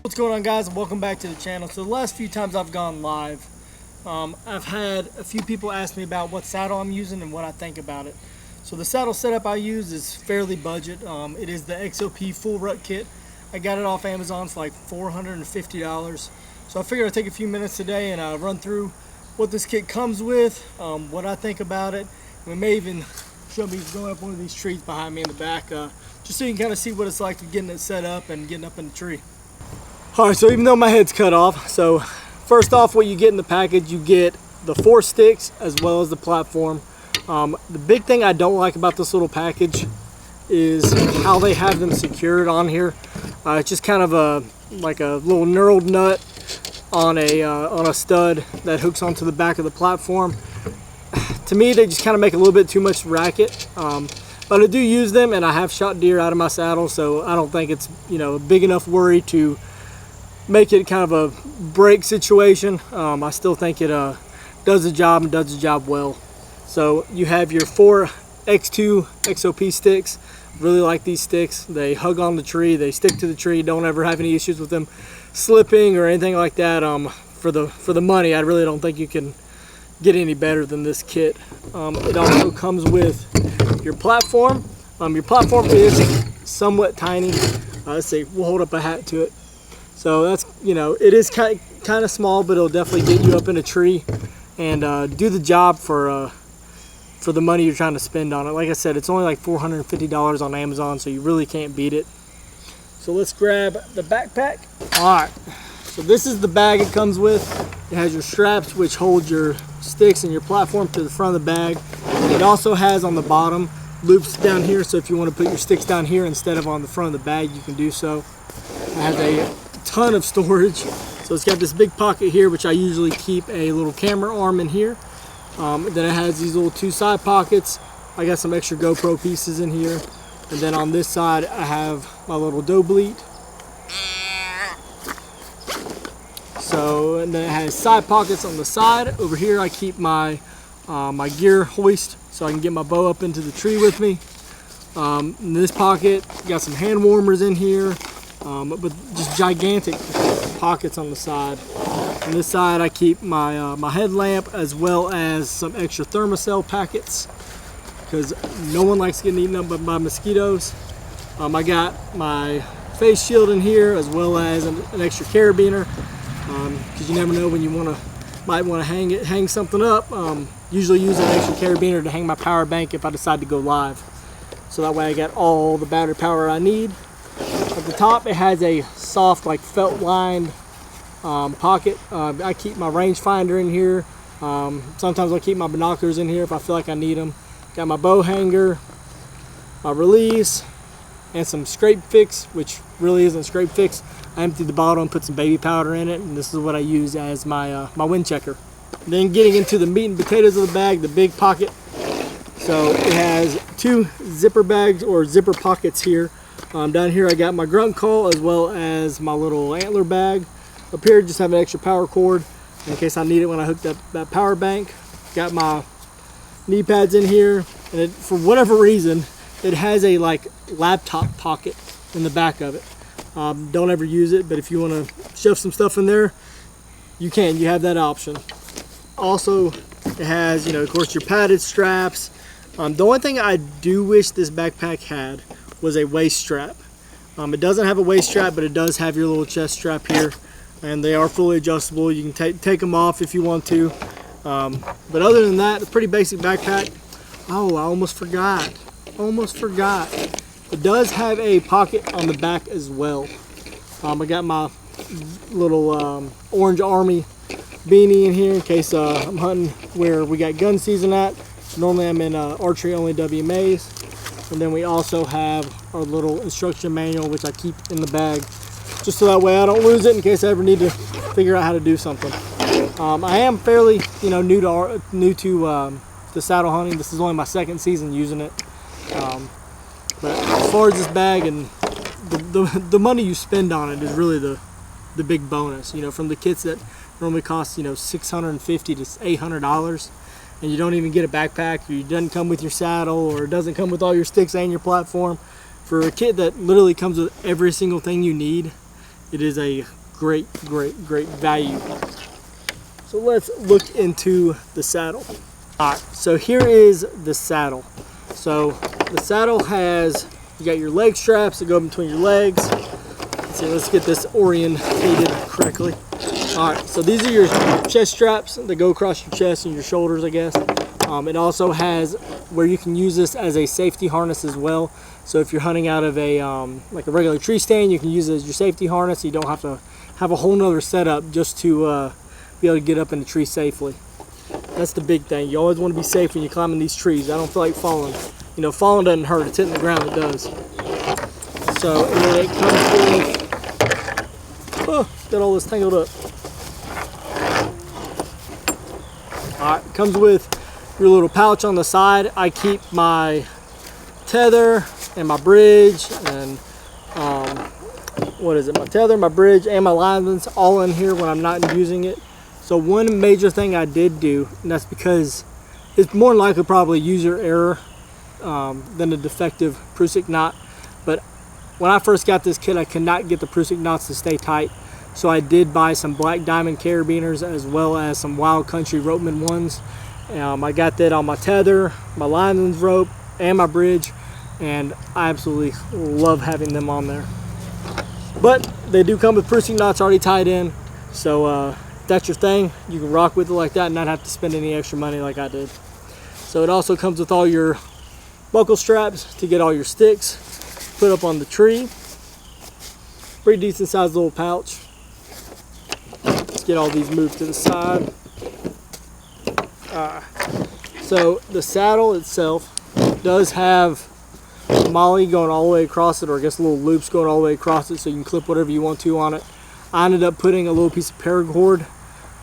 What's going on, guys, and welcome back to the channel. So the last few times I've gone live, I've had a few people ask me about what saddle I'm using and what I think about it. So the saddle setup I use is fairly budget. It is the XOP full RUT kit. I got it off Amazon for like $450. So I figured I'd take a few minutes today and run through what this kit comes with, what I think about it. We may even show me going up one of these trees behind me in the back, just so you can kind of see what it's like getting it set up and getting up in the tree. Alright, so even though my head's cut off, so first off, what you get in the package, you get the 4 sticks as well as the platform. The big thing I don't like about this little package is how they have them secured on here. It's just kind of like a little knurled nut on a stud that hooks onto the back of the platform. To me, they just kind of make a little bit too much racket. But I do use them, and I have shot deer out of my saddle, so I don't think it's, you know, a big enough worry to make it kind of a break situation. I still think it does the job and does the job well. So you have your 4 X2 XOP sticks. Really like these sticks. They hug on the tree, they stick to the tree. Don't ever have any issues with them slipping or anything like that. For the money, I really don't think you can get any better than this kit. It also comes with your platform. Your platform is somewhat tiny. Let's see, we'll hold up a hat to it. So that's, you know, it is kind of small, but it'll definitely get you up in a tree and do the job for the money you're trying to spend on it. Like I said, it's only like $450 on Amazon, so you really can't beat it. So let's grab the backpack. All right, so this is the bag it comes with. It has your straps, which hold your sticks and your platform to the front of the bag. It also has on the bottom loops down here, so if you want to put your sticks down here instead of on the front of the bag, you can do so. It has a ton of storage, so it's got this big pocket here, which I usually keep a little camera arm in here. Then it has these little 2 side pockets. I got some extra GoPro pieces in here, and then on this side I have my little doe bleat. So, and then it has side pockets on the side. Over here I keep my my gear hoist, so I can get my bow up into the tree with me. In this pocket, got some hand warmers in here, but just gigantic pockets on the side. On this side, I keep my my headlamp as well as some extra thermocell packets, because no one likes getting eaten up by mosquitoes. I got my face shield in here as well as an extra carabiner, because you never know when you might want to hang something up. Usually use an extra carabiner to hang my power bank if I decide to go live. So that way I got all the battery power I need. At the top, it has a soft, like felt lined pocket. I keep my rangefinder in here. Sometimes I'll keep my binoculars in here if I feel like I need them. Got my bow hanger, my release, and some scrape fix, which really isn't scrape fix. I emptied the bottle and put some baby powder in it, and this is what I use as my my wind checker. Then getting into the meat and potatoes of the bag, the big pocket. So it has 2 zipper bags or zipper pockets here. Down here I got my grunt call as well as my little antler bag. Up here just have an extra power cord in case I need it when I hook that power bank. Got my knee pads in here, and for whatever reason it has a like laptop pocket in the back of it. Don't ever use it, but if you want to shove some stuff in there, you can. You have that option. Also, it has, you know, of course, your padded straps. The only thing I do wish this backpack had was a waist strap. It doesn't have a waist strap, but it does have your little chest strap here, and they are fully adjustable. You can take them off if you want to. But other than that, a pretty basic backpack. Oh, I almost forgot. It does have a pocket on the back as well. I got my little Orange Army beanie in here in case I'm hunting where we got gun season at. Normally I'm in archery only WMAs. And then we also have our little instruction manual, which I keep in the bag, just so that way I don't lose it in case I ever need to figure out how to do something. I am fairly, you know, new to the saddle hunting. This is only my 2nd season using it. But as far as this bag and the money you spend on it is really the big bonus. You know, from the kits that normally cost, you know, $650 to $800, and you don't even get a backpack, or it doesn't come with your saddle, or it doesn't come with all your sticks and your platform. For a kit that literally comes with every single thing you need, it is a great value. So let's look into the saddle. All right, so here is the saddle. So the saddle has, you got your leg straps that go between your legs. Let's get this orientated correctly. All right, so these are your chest straps that go across your chest and your shoulders, I guess. It also has where you can use this as a safety harness as well. So if you're hunting out of a like a regular tree stand, you can use it as your safety harness. You don't have to have a whole nother setup just to be able to get up in the tree safely. That's the big thing. You always want to be safe when you're climbing these trees. I don't feel like falling. You know, falling doesn't hurt. It's hitting the ground, it does. So, and then it comes with, oh, got all this tangled up. Alright, it comes with your little pouch on the side. I keep my tether and my bridge and what is it? My tether, my bridge, and my lineman's all in here when I'm not using it. So one major thing I did do, and that's because it's more than likely probably user error than a defective Prusik knot. But when I first got this kit, I could not get the Prusik knots to stay tight. So I did buy some black diamond carabiners as well as some wild country ropeman ones. I got that on my tether, my lineman's rope, and my bridge, and I absolutely love having them on there. But they do come with Prusik knots already tied in, so if that's your thing, you can rock with it like that and not have to spend any extra money like I did. So it also comes with all your buckle straps to get all your sticks put up on the tree. Pretty decent sized little pouch. Let's get all these moved to the side. So the saddle itself does have molly going all the way across it, or I guess little loops going all the way across it, so you can clip whatever you want to on it. I ended up putting a little piece of paracord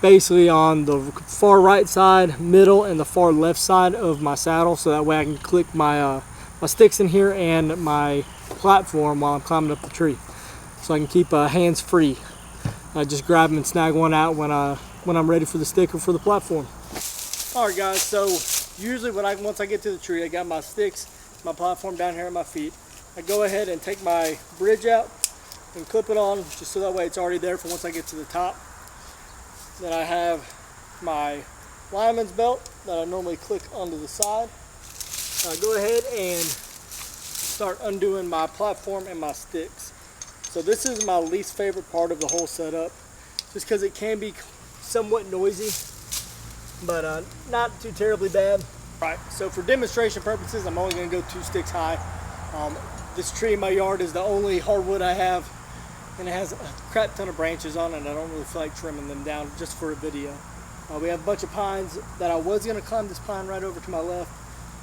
basically on the far right side, middle, and the far left side of my saddle, so that way I can clip my my sticks in here and my platform while I'm climbing up the tree, so I can keep hands free. I just grab them and snag one out when I'm ready for the stick or for the platform. All right, guys. So usually once I get to the tree, I got my sticks, my platform down here at my feet. I go ahead and take my bridge out and clip it on, just so that way it's already there for once I get to the top. Then I have my lineman's belt that I normally click onto the side. I go ahead and start undoing my platform and my sticks. So this is my least favorite part of the whole setup, just because it can be somewhat noisy, but not too terribly bad. Right, so for demonstration purposes, I'm only going to go 2 sticks high. This tree in my yard is the only hardwood I have, and it has a crap ton of branches on it, and I don't really feel like trimming them down just for a video. We have a bunch of pines that I was going to climb this pine right over to my left,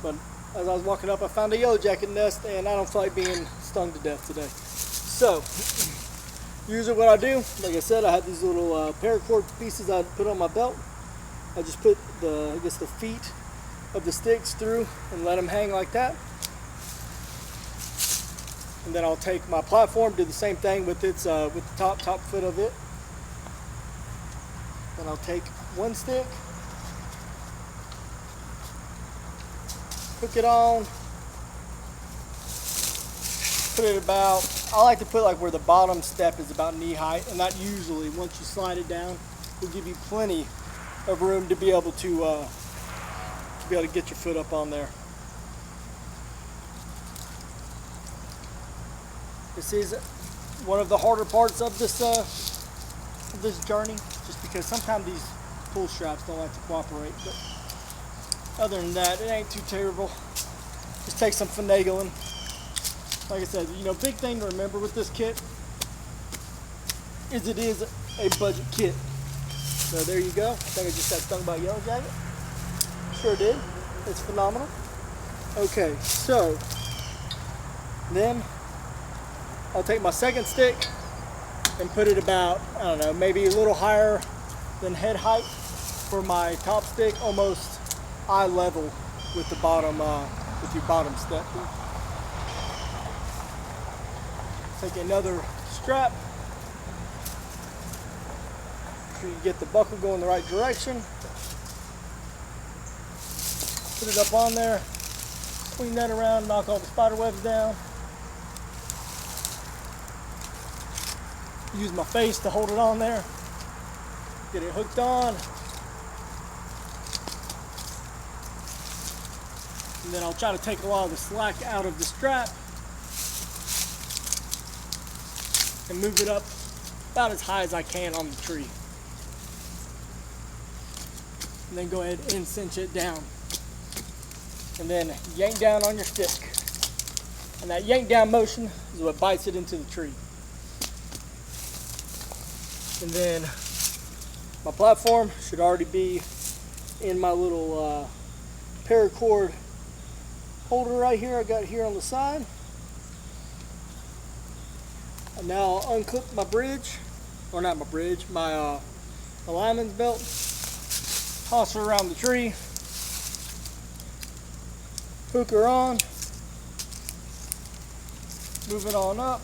but as I was walking up, I found a yellow jacket nest, and I don't feel like being stung to death today. So, usually what I do, like I said, I have these little paracord pieces I put on my belt. I just put the feet of the sticks through and let them hang like that. And then I'll take my platform, do the same thing with its with the top foot of it. Then I'll take one stick, hook it on, put it about, I like to put like where the bottom step is about knee height, and that usually, once you slide it down, will give you plenty of room to be able to get your foot up on there. This is one of the harder parts of this journey, just because sometimes these pull straps don't like to cooperate. But other than that, it ain't too terrible. Just take some finagling. Like I said, you know, big thing to remember with this kit is it is a budget kit. So there you go. I think I just got stung by a yellow jacket. Sure did. It's phenomenal. Okay, so then I'll take my second stick and put it about, I don't know, maybe a little higher than head height for my top stick, almost eye level with the bottom, with your bottom step. Take another strap. Make sure you get the buckle going the right direction. Put it up on there, swing that around, knock all the spider webs down. use my face to hold it on there, get it hooked on, and then I'll try to take a lot of the slack out of the strap and move it up about as high as I can on the tree. And then go ahead and cinch it down. And then yank down on your stick. And that yank down motion is what bites it into the tree. And then my platform should already be in my little paracord holder right here I got here on the side. And now I'll unclip my bridge, or not my bridge, my alignment belt, toss her around the tree, hook her on, move it on up,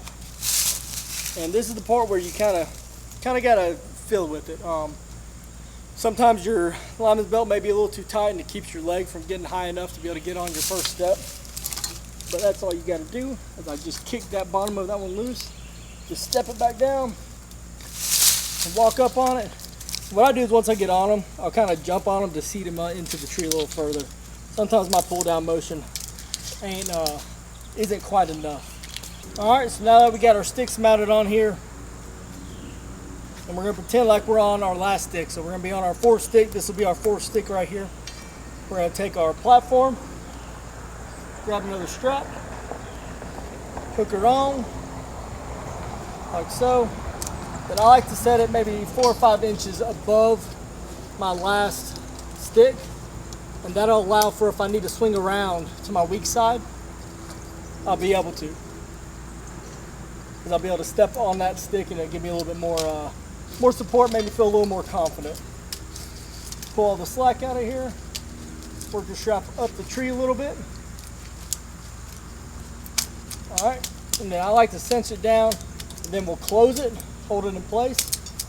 and this is the part where you kind of gotta fiddle with it. Sometimes your alignment belt may be a little too tight and it keeps your leg from getting high enough to be able to get on your first step. But that's all you gotta do, is I just kick that bottom of that one loose, just step it back down, and walk up on it. What I do is once I get on them, I'll kind of jump on them to seat them into the tree a little further. Sometimes my pull down motion isn't quite enough. All right, so now that we got our sticks mounted on here, and we're gonna pretend like we're on our last stick. So we're gonna be on our fourth stick. This will be our fourth stick right here. We're gonna take our platform, grab another strap, hook her on, like so. Then I like to set it maybe 4 or 5 inches above my last stick, and that'll allow for, if I need to swing around to my weak side, I'll be able to. Because I'll be able to step on that stick and it'll give me a little bit more support, make me feel a little more confident. Pull all the slack out of here, work the strap up the tree a little bit. All right, and then I like to cinch it down, and then we'll close it, hold it in place,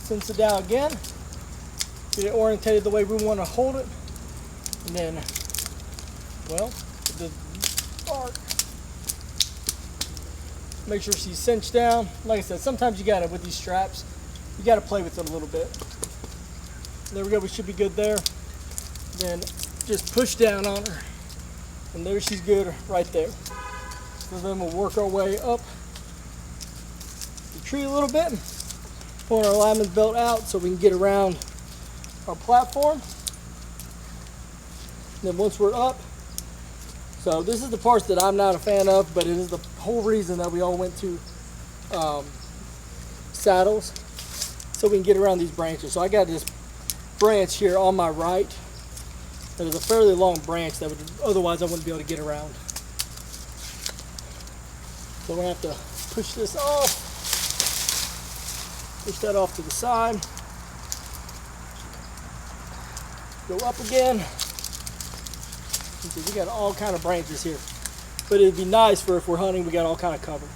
cinch it down again, get it orientated the way we want to hold it, and then, well, the arc. Make sure she's cinched down. Like I said, sometimes you gotta, with these straps, you gotta play with it a little bit. There we go, we should be good there. Then just push down on her, and there she's good right there. So then we'll work our way up the tree a little bit, pulling our alignment belt out so we can get around our platform. And then once we're up, so this is the parts that I'm not a fan of, but it is the whole reason that we all went to saddles, so we can get around these branches. So I got this branch here on my right that is a fairly long branch that would otherwise I wouldn't be able to get around. So we're gonna have to push this off, push that off to the side, go up again. We got all kind of branches here, but it'd be nice for if we're hunting, we got all kind of cover.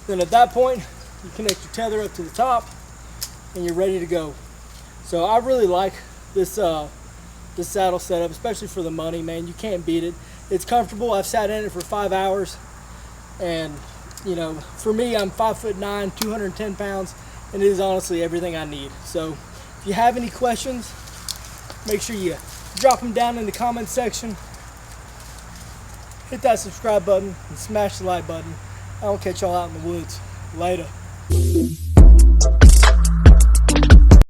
Then at that point, you connect your tether up to the top, and you're ready to go. So I really like this this saddle setup, especially for the money, man. You can't beat it. It's comfortable. I've sat in it for 5 hours, and you know, for me, I'm 5'9", 210 pounds, and it is honestly everything I need. So if you have any questions, make sure you drop them down in the comment section. Hit that subscribe button and smash the like button. I'll catch y'all out in the woods. Later.